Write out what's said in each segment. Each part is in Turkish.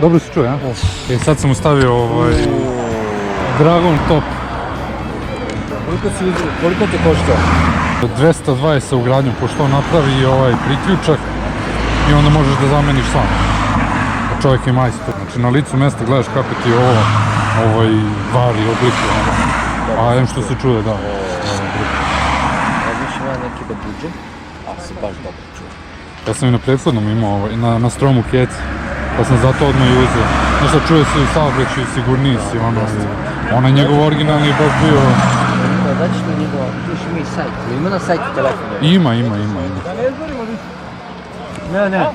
Dobro se čuje, a? Sad sam ustavio Dragon Top. Koliko te košta? 220 sa ugradnjom, pošto on napravi ovaj priključak i onda možeš da zameniš sam. Čovjek je majstor. Znači na licu mjesta gledaš kako ti ovo vari obliku. A em što se čuje, da. Razmišljam ja neki da buđe, a se baš dobro čuje. Ja sam i na prethodnom imao na stromu keci, pa sam zato odmah i uzeo. Nešto čuje se u saobraćaju, sigurniji si, onaj njegov originalni je baš bio... Daći što njegova, tu još ima i sajt, ima na sajtu telefona? Ima. Ne.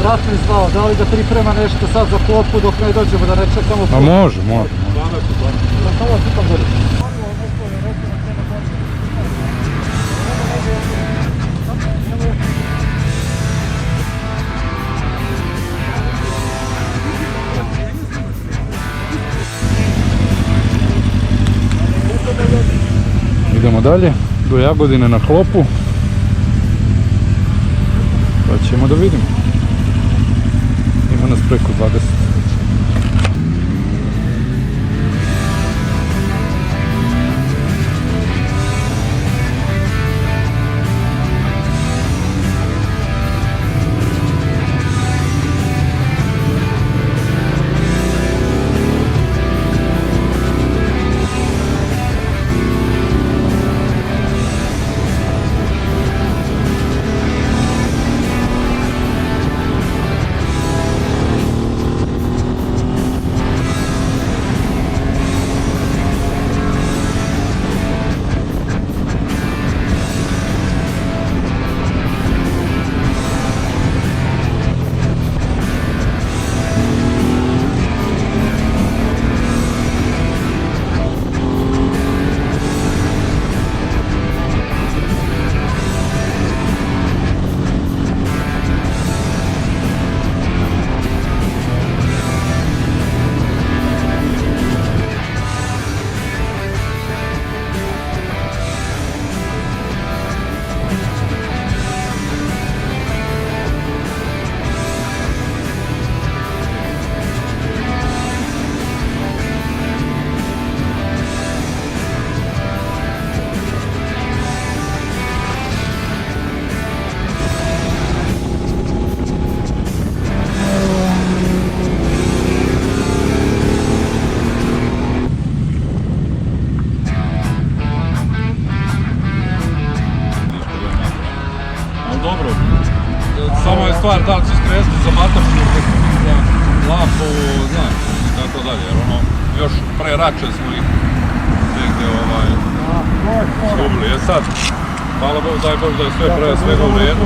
Račun zvao, da li da priprema nešto sad za klopu dok ne dođemo, da ne čekamo Ma može. Samo tipa gore. Idemo dalje, do Jagodine na klopu. Pa ćemo da vidimo. Ima nas preko 20. Dobro, samo je stvar da li će skresati za Matašinu, za Lapovu, znaš, i tako dalje, jer ono, još pre Rače smo ih negdje izgubili. Sad, hvala Bogu, daj Bogu da je sve pre svega u redu.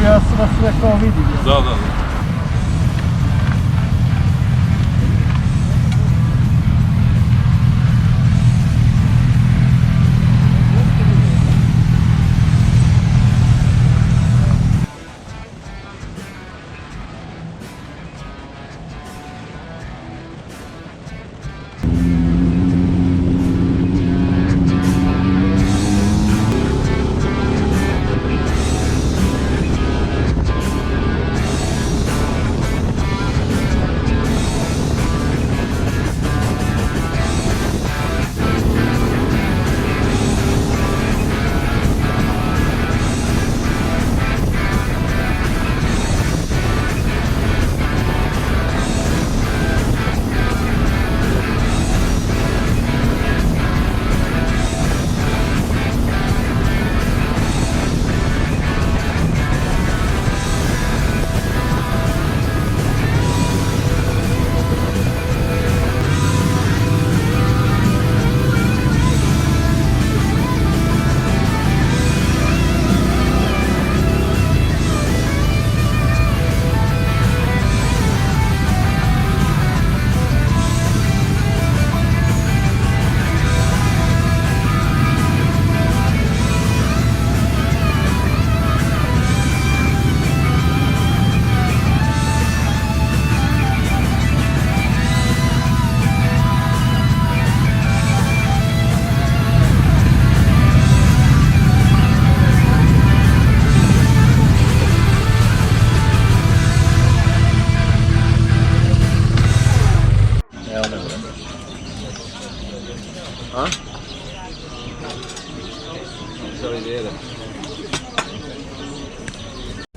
Ja sam vas sve kao vidim. Da.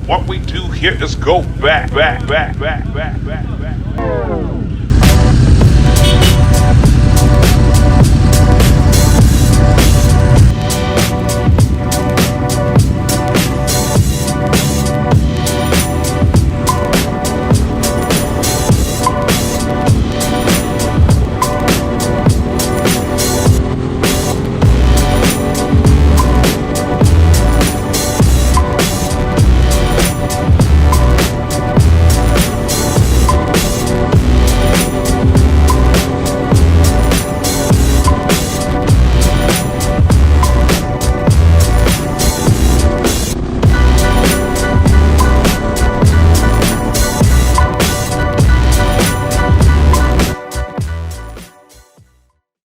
What we do here is go back.